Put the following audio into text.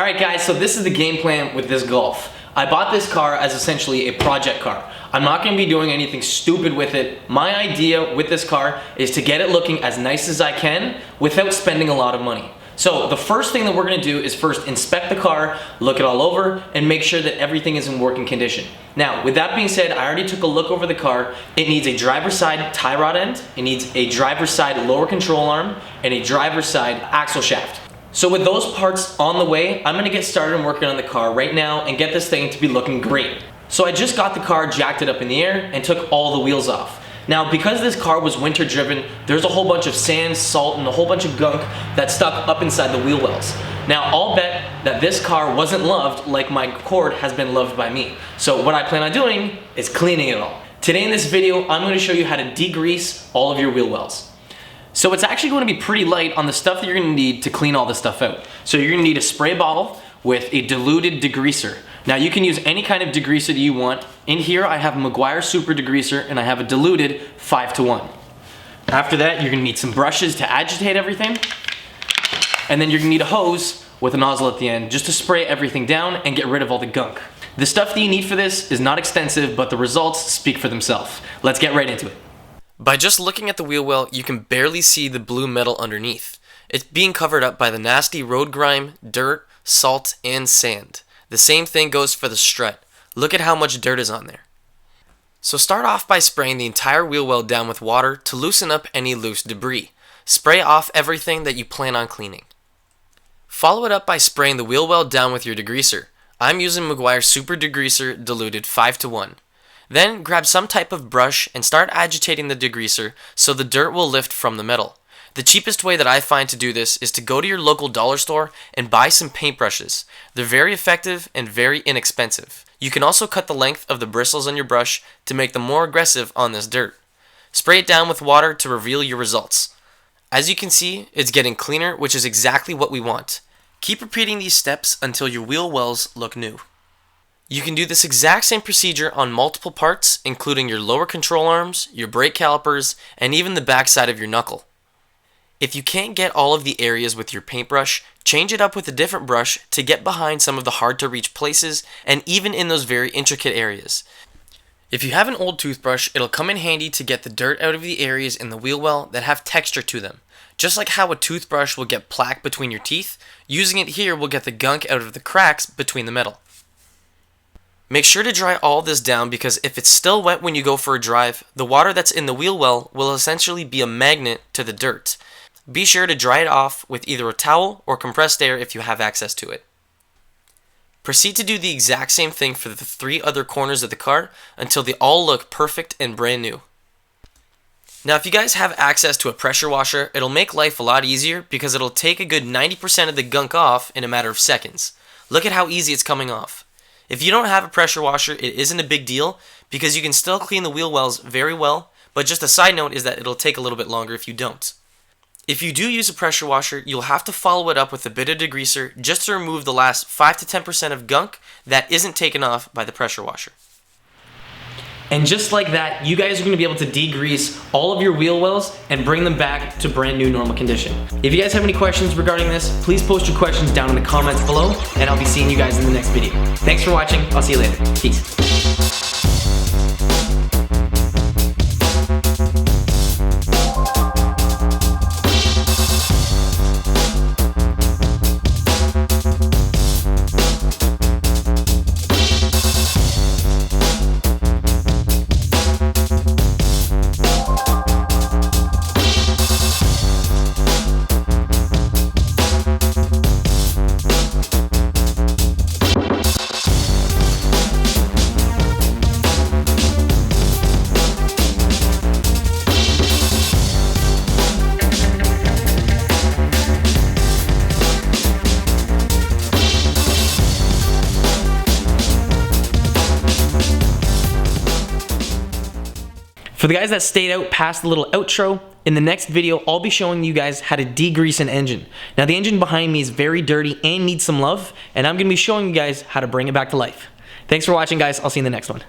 Alright guys, so this is the game plan with this Golf. I bought this car as essentially a project car. I'm not going to be doing anything stupid with it. My idea with this car is to get it looking as nice as I can without spending a lot of money. So the first thing that we're going to do is first inspect the car, look it all over, and make sure that everything is in working condition. Now, with that being said, I already took a look over the car. It needs a driver's side tie rod end, it needs a driver's side lower control arm, and a driver's side axle shaft. So with those parts on the way, I'm gonna get started and working on the car right now and get this thing to be looking great. So I just got the car, jacked it up in the air, and took all the wheels off. Now, because this car was winter driven, there's a whole bunch of sand, salt, and a whole bunch of gunk that stuck up inside the wheel wells. Now, I'll bet that this car wasn't loved like my Accord has been loved by me. So what I plan on doing is cleaning it all. Today in this video, I'm gonna show you how to degrease all of your wheel wells. So it's actually going to be pretty light on the stuff that you're going to need to clean all this stuff out. So you're going to need a spray bottle with a diluted degreaser. Now you can use any kind of degreaser that you want. In here I have a Mk4 Super Degreaser and I have a diluted 5:1. After that you're going to need some brushes to agitate everything. And then you're going to need a hose with a nozzle at the end just to spray everything down and get rid of all the gunk. The stuff that you need for this is not extensive, but the results speak for themselves. Let's get right into it. By just looking at the wheel well, you can barely see the blue metal underneath. It's being covered up by the nasty road grime, dirt, salt, and sand. The same thing goes for the strut. Look at how much dirt is on there. So start off by spraying the entire wheel well down with water to loosen up any loose debris. Spray off everything that you plan on cleaning. Follow it up by spraying the wheel well down with your degreaser. I'm using Mk4 Super Degreaser diluted 5:1. Then grab some type of brush and start agitating the degreaser so the dirt will lift from the metal. The cheapest way that I find to do this is to go to your local dollar store and buy some paintbrushes. They're very effective and very inexpensive. You can also cut the length of the bristles on your brush to make them more aggressive on this dirt. Spray it down with water to reveal your results. As you can see, it's getting cleaner, which is exactly what we want. Keep repeating these steps until your wheel wells look new. You can do this exact same procedure on multiple parts, including your lower control arms, your brake calipers, and even the backside of your knuckle. If you can't get all of the areas with your paintbrush, change it up with a different brush to get behind some of the hard to reach places and even in those very intricate areas. If you have an old toothbrush, it'll come in handy to get the dirt out of the areas in the wheel well that have texture to them. Just like how a toothbrush will get plaque between your teeth, using it here will get the gunk out of the cracks between the metal. Make sure to dry all this down because if it's still wet when you go for a drive, the water that's in the wheel well will essentially be a magnet to the dirt. Be sure to dry it off with either a towel or compressed air if you have access to it. Proceed to do the exact same thing for the 3 other corners of the car until they all look perfect and brand new. Now if you guys have access to a pressure washer, it'll make life a lot easier because it'll take a good 90% of the gunk off in a matter of seconds. Look at how easy it's coming off. If you don't have a pressure washer, it isn't a big deal because you can still clean the wheel wells very well, but just a side note is that it'll take a little bit longer if you don't. If you do use a pressure washer, you'll have to follow it up with a bit of degreaser just to remove the last 5 to 10% of gunk that isn't taken off by the pressure washer. And just like that, you guys are going to be able to degrease all of your wheel wells and bring them back to brand new normal condition. If you guys have any questions regarding this, please post your questions down in the comments below, and I'll be seeing you guys in the next video. Thanks for watching. I'll see you later. Peace. For the guys that stayed out past the little outro, in the next video, I'll be showing you guys how to degrease an engine. Now the engine behind me is very dirty and needs some love, and I'm gonna be showing you guys how to bring it back to life. Thanks for watching, guys. I'll see you in the next one.